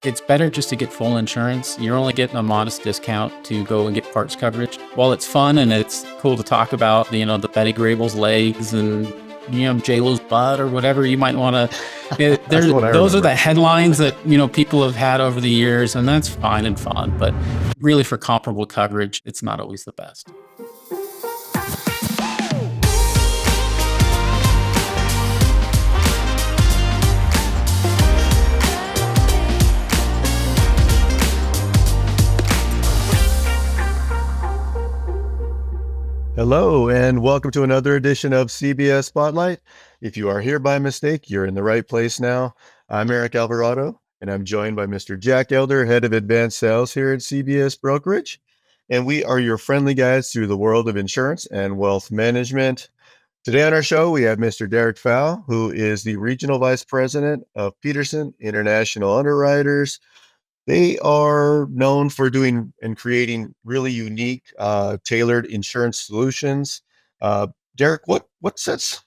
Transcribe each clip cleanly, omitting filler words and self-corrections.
It's better just to get full insurance. You're only getting a modest discount to go and get parts coverage. While it's fun and it's cool to talk about, the Betty Grable's legs and J-Lo's butt or whatever you might want to. That's the one I Those are remember. the headlines that people have had over the years, and that's fine and fun. But really, for comparable coverage, it's not always the best. Hello, and welcome to another edition of CBS Spotlight. If you are here by mistake, you're in the right place now. I'm Eric Alvarado, and I'm joined by Mr. Jack Elder, Head of Advanced Sales here at CBS Brokerage. And we are your friendly guides through the world of insurance and wealth management. Today on our show, we have Mr. Derrick Pfau, who is the Regional Vice President of Petersen International Underwriters. They are known for doing and creating really unique, tailored insurance solutions. Derrick, what sets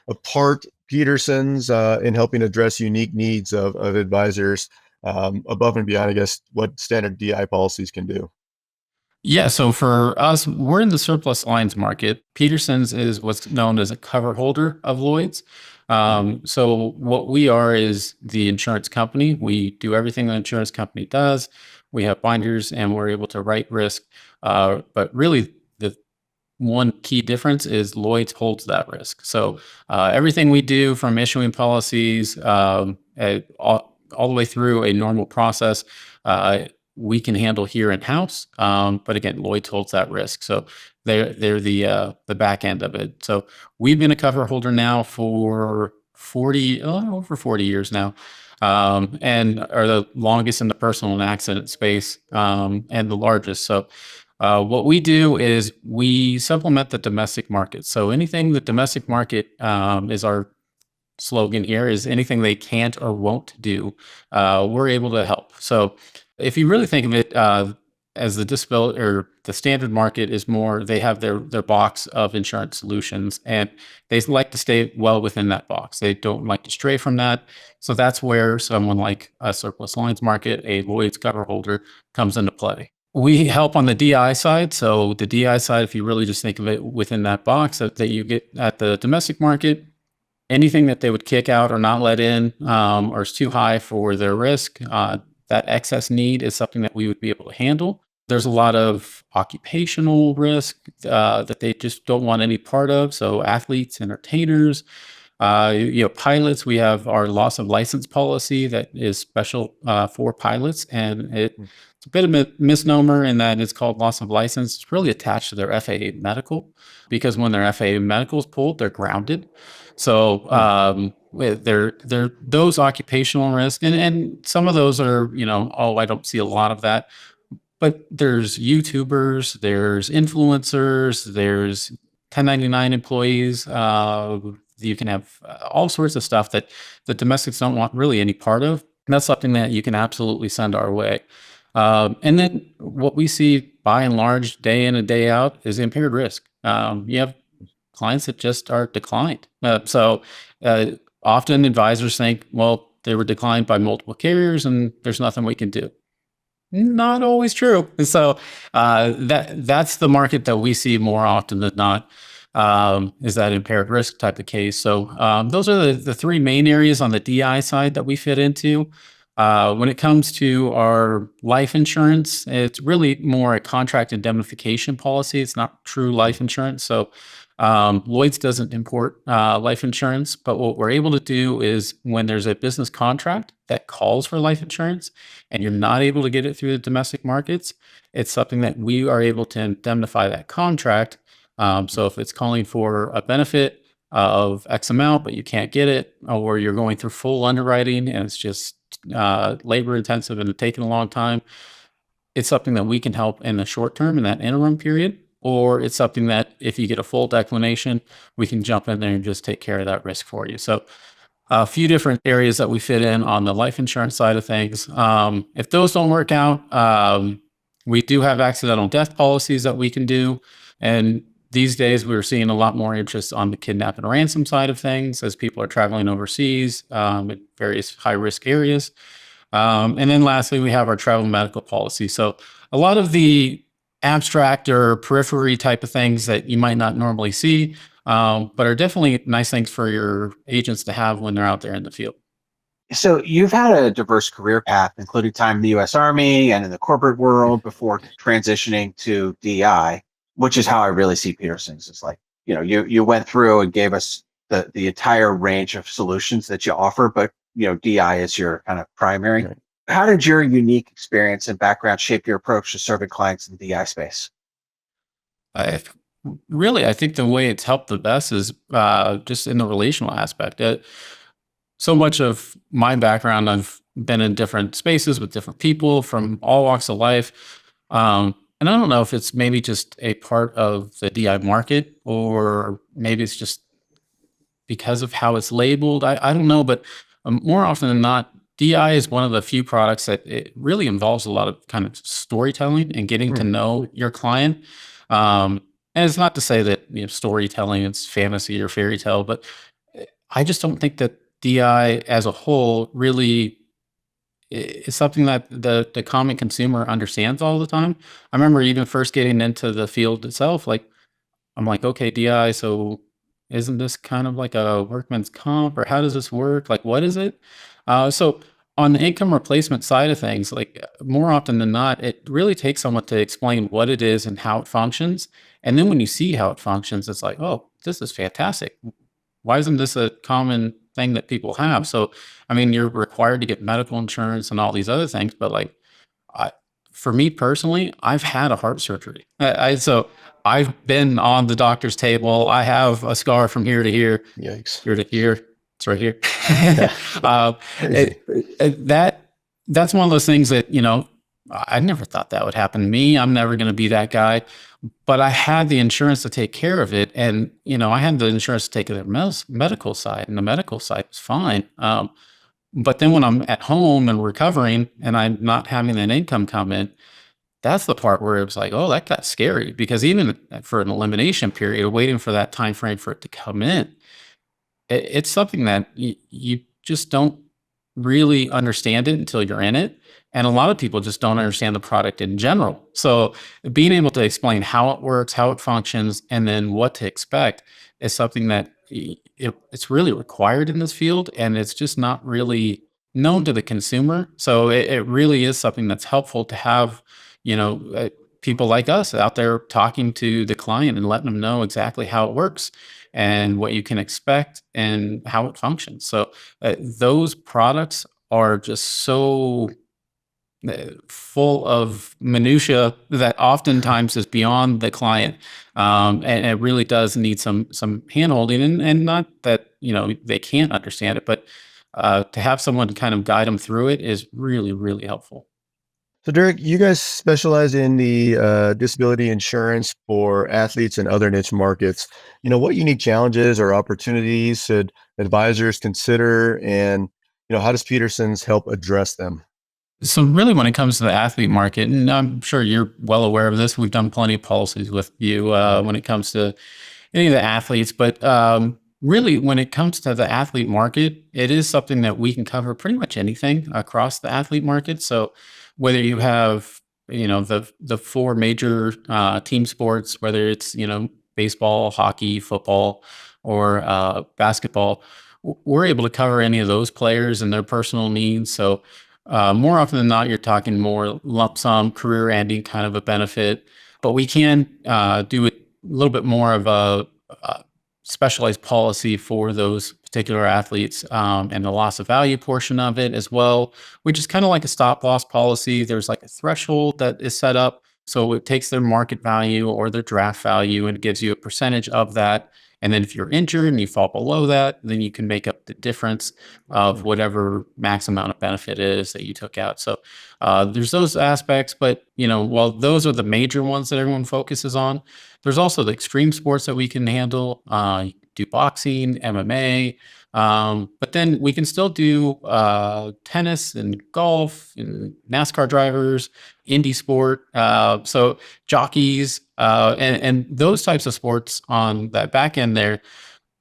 apart Peterson's in helping address unique needs of advisors above and beyond, I guess, what standard DI policies can do? Yeah, so for us, we're in the surplus lines market. Peterson's is what's known as a cover holder of Lloyd's. So what we are is the insurance company. We do everything the insurance company does. We have binders and we're able to write risk. But really, the one key difference is Lloyd's holds that risk. So everything we do from issuing policies all the way through a normal process, we can handle here in house. But again, Lloyd's holds that risk. So they're the back end of it. So we've been a cover holder now for over 40 years now. And are the longest in the personal and accident space, and the largest. So what we do is we supplement the domestic market. So anything the domestic market is our slogan here, is anything they can't or won't do, we're able to help. So if you really think of it as the disability or the standard market is more, they have their box of insurance solutions and they like to stay well within that box. They don't like to stray from that. So that's where someone like a surplus lines market, a Lloyd's cover holder, comes into play. We help on the DI side. So the DI side, if you really just think of it within that box that you get at the domestic market, anything that they would kick out or not let in, or is too high for their risk, that excess need is something that we would be able to handle. There's a lot of occupational risk that they just don't want any part of. So athletes, entertainers, pilots, we have our loss of license policy that is special for pilots. And it's a bit of a misnomer in that it's called loss of license. It's really attached to their FAA medical, because when their FAA medical is pulled, they're grounded. So they're those occupational risks, and some of those are, I don't see a lot of that. But there's YouTubers, there's influencers, there's 1099 employees. You can have all sorts of stuff that the domestics don't want really any part of. And that's something that you can absolutely send our way. And then what we see by and large, day in and day out, is impaired risk. You have clients that just are declined. So often advisors think, well, they were declined by multiple carriers and there's nothing we can do. Not always true. So that's the market that we see more often than not, is that impaired risk type of case. So those are the three main areas on the DI side that we fit into. When it comes to our life insurance, it's really more a contract indemnification policy. It's not true life insurance. So Lloyd's doesn't import life insurance, but what we're able to do is when there's a business contract that calls for life insurance and you're not able to get it through the domestic markets, it's something that we are able to indemnify that contract. So if it's calling for a benefit of X amount, but you can't get it, or you're going through full underwriting and it's just labor intensive and taking a long time, it's something that we can help in the short term, in that interim period. Or it's something that if you get a full declination, we can jump in there and just take care of that risk for you. So a few different areas that we fit in on the life insurance side of things. If those don't work out, we do have accidental death policies that we can do. And these days we're seeing a lot more interest on the kidnap and ransom side of things as people are traveling overseas in various high risk areas. And then lastly, we have our travel medical policy. So a lot of the abstract or periphery type of things that you might not normally see, but are definitely nice things for your agents to have when they're out there in the field. So you've had a diverse career path, including time in the U.S. Army and in the corporate world before transitioning to DI, which is how I really see Peterson's. It's like, you went through and gave us the entire range of solutions that you offer, but DI is your kind of primary. Right. How did your unique experience and background shape your approach to serving clients in the DI space? I really, I think the way it's helped the best is just in the relational aspect. So much of my background, I've been in different spaces with different people from all walks of life. And I don't know if it's maybe just a part of the DI market or maybe it's just because of how it's labeled. I don't know, but more often than not, DI is one of the few products that it really involves a lot of kind of storytelling and getting to Hmm. know your client. And it's not to say that storytelling is fantasy or fairy tale, but I just don't think that DI as a whole really is something that the common consumer understands all the time. I remember even first getting into the field itself, like I'm like, okay, DI, so isn't this kind of like a workman's comp or how does this work? Like, what is it? So on the income replacement side of things, like more often than not, it really takes someone to explain what it is and how it functions. And then when you see how it functions, it's like, oh, this is fantastic. Why isn't this a common thing that people have? So, I mean, you're required to get medical insurance and all these other things, but like, I, for me personally, I've had a heart surgery. So I've been on the doctor's table. I have a scar from Yikes. here to here. It's right here. Crazy. That's one of those things that I never thought that would happen to me. I'm never going to be that guy, but I had the insurance to take care of it, and I had the insurance to take care of the medical side, and the medical side was fine. But then when I'm at home and recovering and I'm not having that income come in, that's the part where it was like, oh, that got scary because even for an elimination period, waiting for that time frame for it to come in, it's something that you just don't really understand it until you're in it. And a lot of people just don't understand the product in general. So being able to explain how it works, how it functions, and then what to expect is something that it's really required in this field. And it's just not really known to the consumer. So it really is something that's helpful to have, you know, uh, people like us out there talking to the client and letting them know exactly how it works and what you can expect and how it functions. So those products are just so full of minutia that oftentimes is beyond the client, and it really does need some handholding. And not that they can't understand it, but to have someone kind of guide them through it is really really helpful. So, Derek, you guys specialize in the disability insurance for athletes and other niche markets. What unique challenges or opportunities should advisors consider, and how does Peterson's help address them? So really, when it comes to the athlete market, and I'm sure you're well aware of this, we've done plenty of policies with you when it comes to any of the athletes. But really, when it comes to the athlete market, it is something that we can cover pretty much anything across the athlete market. So whether you have, the four major team sports, whether it's, baseball, hockey, football, or basketball, we're able to cover any of those players and their personal needs. So more often than not, you're talking more lump sum, career ending kind of a benefit, but we can do it a little bit more of a specialized policy for those particular athletes, and the loss of value portion of it as well, which is kind of like a stop loss policy. There's like a threshold that is set up. So it takes their market value or their draft value and gives you a percentage of that. And then if you're injured and you fall below that, then you can make up the difference of whatever max amount of benefit is that you took out. So there's those aspects, but while those are the major ones that everyone focuses on, there's also the extreme sports that we can handle. You can do boxing, MMA, but then we can still do tennis and golf, and NASCAR drivers, indie sport, so jockeys, and those types of sports on that back end there.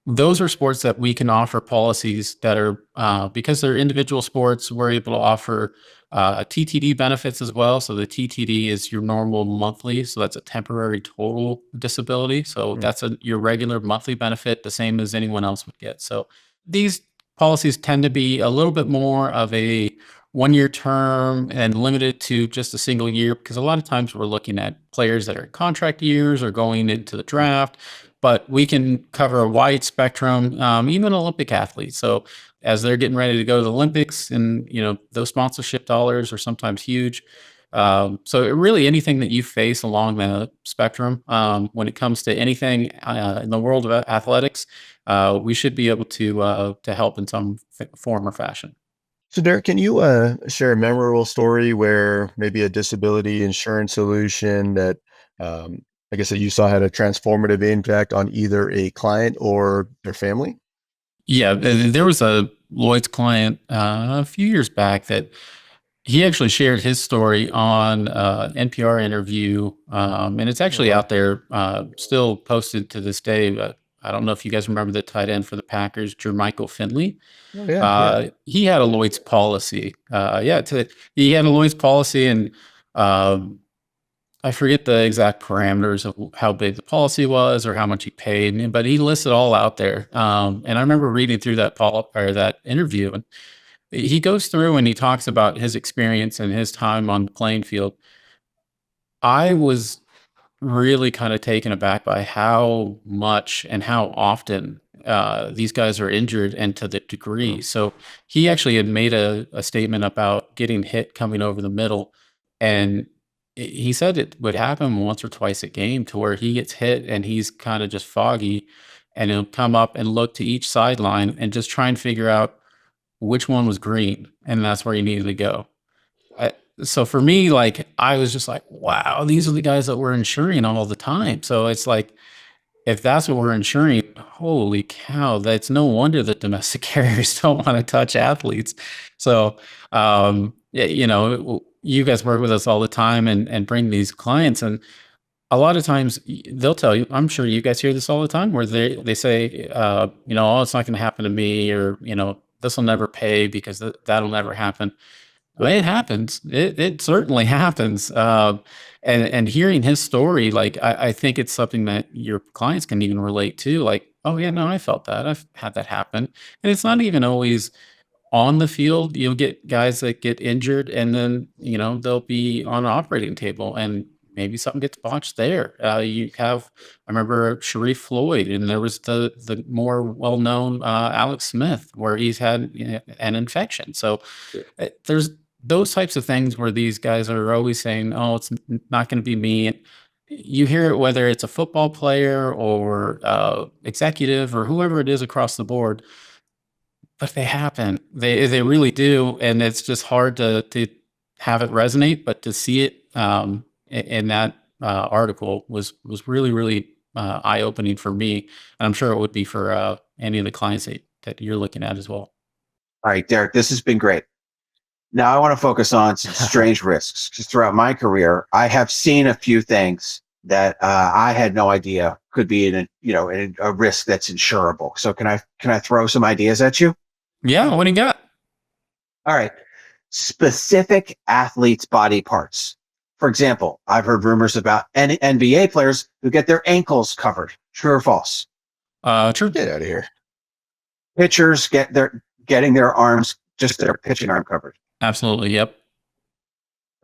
those are sports that we can offer policies that are because they're individual sports. We're able to offer TTD benefits as well. So the TTD is your normal monthly, so that's a temporary total disability. So Mm. that's your regular monthly benefit, the same as anyone else would get. So these policies tend to be a little bit more of a 1 year term and limited to just a single year, because a lot of times we're looking at players that are in contract years or going into the draft, but we can cover a wide spectrum, even Olympic athletes. So as they're getting ready to go to the Olympics, and those sponsorship dollars are sometimes huge. So really anything that you face along the spectrum, when it comes to anything in the world of athletics, we should be able to help in some form or fashion. So, Derek, can you share a memorable story where maybe a disability insurance solution that um, I guess that you saw had a transformative impact on either a client or their family? Yeah, there was a Lloyd's client a few years back that he actually shared his story on an NPR interview, and it's Oh, actually wow. out there, still posted to this day. But I don't know if you guys remember the tight end for the Packers, Jermichael Finley. Oh, yeah, yeah. He had a Lloyd's policy. He had a Lloyd's policy, and um, I forget the exact parameters of how big the policy was or how much he paid, but he listed all out there. And I remember reading through that interview, and he goes through and he talks about his experience and his time on the playing field. I was really kind of taken aback by how much and how often these guys are injured and to the degree. Oh, So he actually had made a statement about getting hit coming over the middle. And he said it would happen once or twice a game to where he gets hit and he's kind of just foggy, and he'll come up and look to each sideline and just try and figure out which one was green. And that's where he needed to go. I, so for me, like, I was just like, wow, these are the guys that we're insuring all the time. So it's like, if that's what we're insuring, holy cow, that's no wonder that domestic carriers don't want to touch athletes. So, yeah, you guys work with us all the time and bring these clients. And a lot of times they'll tell you, I'm sure you guys hear this all the time, where they say, oh, it's not going to happen to me, or, this will never pay because that'll never happen. Well, it happens. It certainly happens. And hearing his story, like, I think it's something that your clients can even relate to. Like, oh yeah, no, I felt that. I've had that happen. And it's not even always on the field. You'll get guys that get injured, and then they'll be on an operating table, and maybe something gets botched there. I remember Sharif Floyd, and there was the more well known Alex Smith, where he's had an infection. So there's those types of things where these guys are always saying, "Oh, it's not going to be me." You hear it whether it's a football player or executive or whoever it is across the board, but they happen. They really do, and it's just hard to have it resonate. But to see it in that article was really really eye opening for me, and I'm sure it would be for any of the clients that you're looking at as well. All right, Derek, this has been great. Now I want to focus on some strange risks. Because throughout my career, I have seen a few things that I had no idea could be a risk that's insurable. So can I throw some ideas at you? Yeah, what do you got? All right, specific athletes' body parts. For example, I've heard rumors about NBA players who get their ankles covered. True or false? True. get out of here. Pitchers getting their arms, just their pitching arm covered. Absolutely. Yep.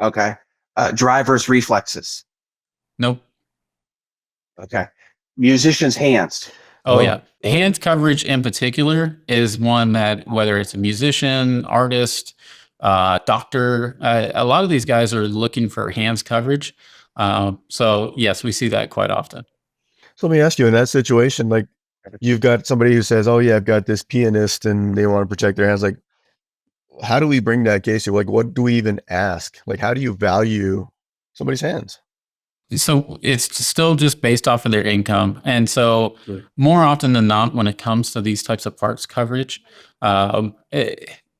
Okay. Drivers' reflexes. Nope. Okay. Musicians' hands. Oh Oh, yeah. Hand coverage in particular is one that, whether it's a musician, artist, doctor, a lot of these guys are looking for hands coverage. So yes, we see that quite often. so let me ask you, in that situation, like you've got somebody who says, "Oh yeah, I've got this pianist," and they want to protect their hands. Like, how do we bring that case to? Like, what do we even ask? Like, how do you value somebody's hands? So it's still just based off of their income. And so Sure. more often than not, when it comes to these types of parts coverage,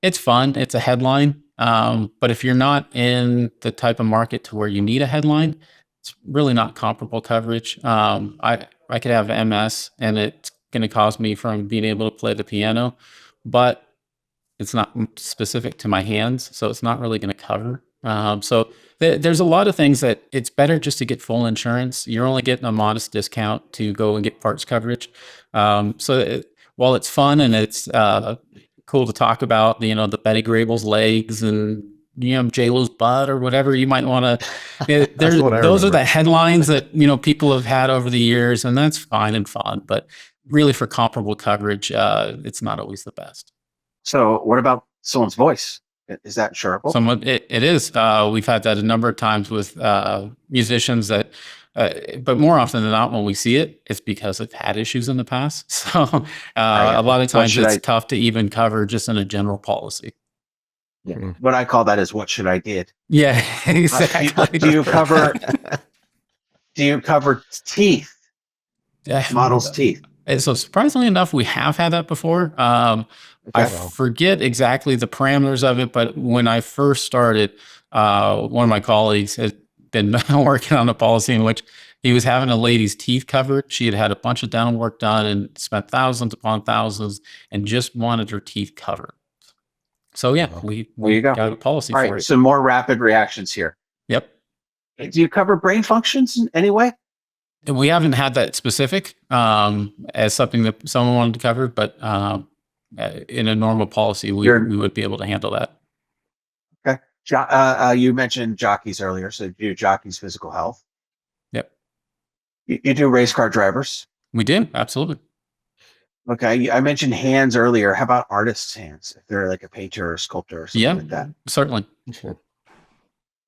it's fun. It's a headline. But if you're not in the type of market to where you need a headline, it's really not comparable coverage. I could have MS and it's going to cost me from being able to play the piano, but it's not specific to my hands, so it's not really going to cover. So there's a lot of things that it's better just to get full insurance. You're only getting a modest discount to go and get parts coverage. While it's fun and it's cool to talk about, the Betty Grable's legs and J-Lo's butt or whatever you might want to. That's what I Those are remember. the headlines that people have had over the years, and that's fine and fun. But really, for comparable coverage, it's not always the best. So what about someone's voice? Is that insurable? Somewhat, it is. We've had that a number of times with musicians that, but more often than not, when we see it, it's because they've had issues in the past. So a lot of times it's tough to even cover just in a general policy. Yeah. What I call that is what should I did. Yeah, exactly. Do you cover teeth? Models' teeth. So surprisingly enough, we have had that before. I forget exactly the parameters of it, but when I first started, one of my colleagues had been working on a policy in which he was having a lady's teeth covered. She had had a bunch of dental work done and spent thousands upon thousands and just wanted her teeth covered. So yeah, we got a policy for it. Some more rapid reactions here. Yep. Do you cover brain functions in any way? We haven't had that specific as something that someone wanted to cover, but in a normal policy, we would be able to handle that. Okay. You mentioned jockeys earlier, so you do jockeys' physical health. Yep. You do race car drivers? We do, absolutely. Okay. I mentioned hands earlier. How about artists' hands? If they're like a painter or a sculptor or something like that? Certainly.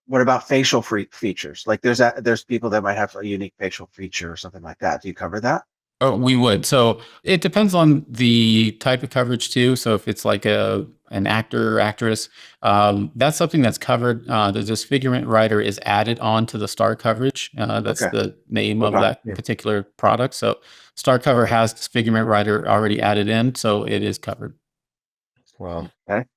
What about facial features? Like there's people that might have a unique facial feature or something like that. Do you cover that? Oh, we would. So it depends on the type of coverage too. So if it's like an actor or actress, that's something that's covered. The disfigurement rider is added on to the star coverage. That's the name of that particular product. So star cover has disfigurement rider already added in, so it is covered. Wow. Okay.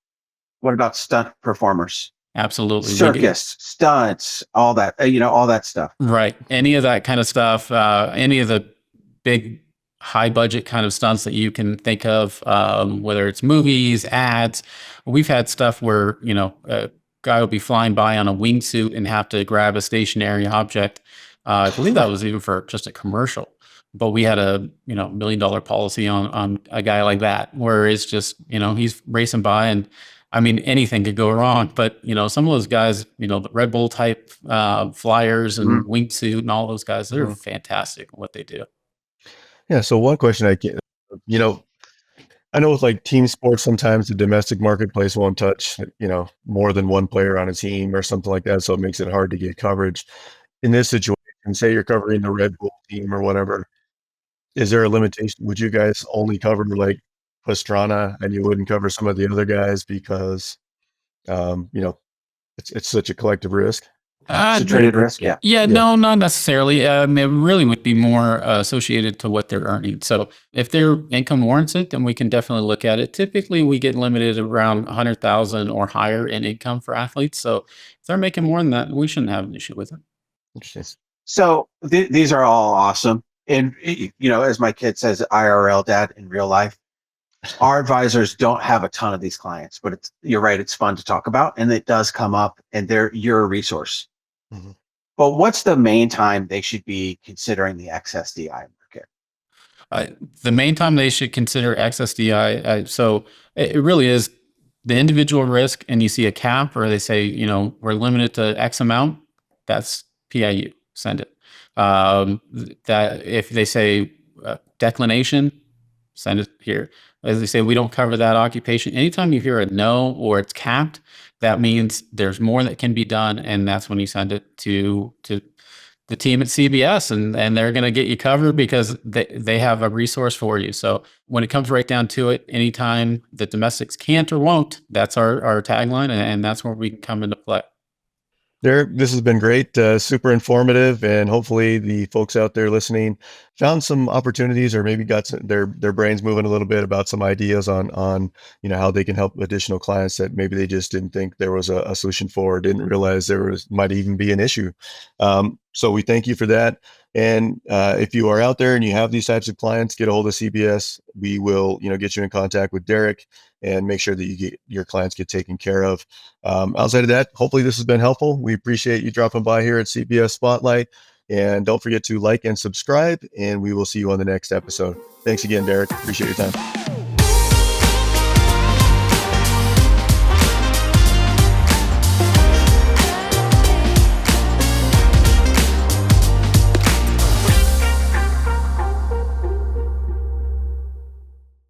What about stunt performers? Absolutely. Circus, stunts, all that, all that stuff. Right. Any of that kind of stuff, any of the big high budget kind of stunts that you can think of, whether it's movies, ads. We've had stuff where, a guy will be flying by on a wingsuit and have to grab a stationary object. I believe that was even for just a commercial. But we had a $1 million policy on a guy like that, where it's just, he's racing by and I mean, anything could go wrong, but some of those guys, the Red Bull type flyers and wingsuit and all those guys, they're fantastic at what they do. Yeah. So one question I get, I know with like team sports, sometimes the domestic marketplace won't touch, more than one player on a team or something like that. So it makes it hard to get coverage. In this situation, say you're covering the Red Bull team or whatever, is there a limitation? Would you guys only cover like Pastrana and you wouldn't cover some of the other guys because, it's such a collective risk? It's a traded risk. Yeah. No, not necessarily. It really would be more associated to what they're earning. So if their income warrants it, then we can definitely look at it. Typically, we get limited around 100,000 or higher in income for athletes. So if they're making more than that, we shouldn't have an issue with it. Interesting. So these are all awesome. And, as my kid says, IRL dad in real life, our advisors don't have a ton of these clients, but you're right. It's fun to talk about and it does come up and you're a resource. Mm-hmm. But what's the main time they should be considering the excess DI market? The main time they should consider excess DI. So it really is the individual risk and you see a cap or they say, we're limited to X amount, that's PIU, send it. That if they say declination, send it here. As they say, we don't cover that occupation. Anytime you hear a no or it's capped, that means there's more that can be done. And that's when you send it to the team at CBS and they're going to get you covered because they have a resource for you. So when it comes right down to it, anytime the domestics can't or won't, that's our tagline. And that's where we can come into play. Derrick, this has been great, super informative, and hopefully the folks out there listening found some opportunities or maybe got their brains moving a little bit about some ideas on how they can help additional clients that maybe they just didn't think there was a solution for, or didn't realize might even be an issue. So we thank you for that. And if you are out there and you have these types of clients, get a hold of CBS. We will, get you in contact with Derrick and make sure that your clients get taken care of. Outside of that, hopefully this has been helpful. We appreciate you dropping by here at CBS Spotlight. And don't forget to like and subscribe, and we will see you on the next episode. Thanks again, Derrick. Appreciate your time.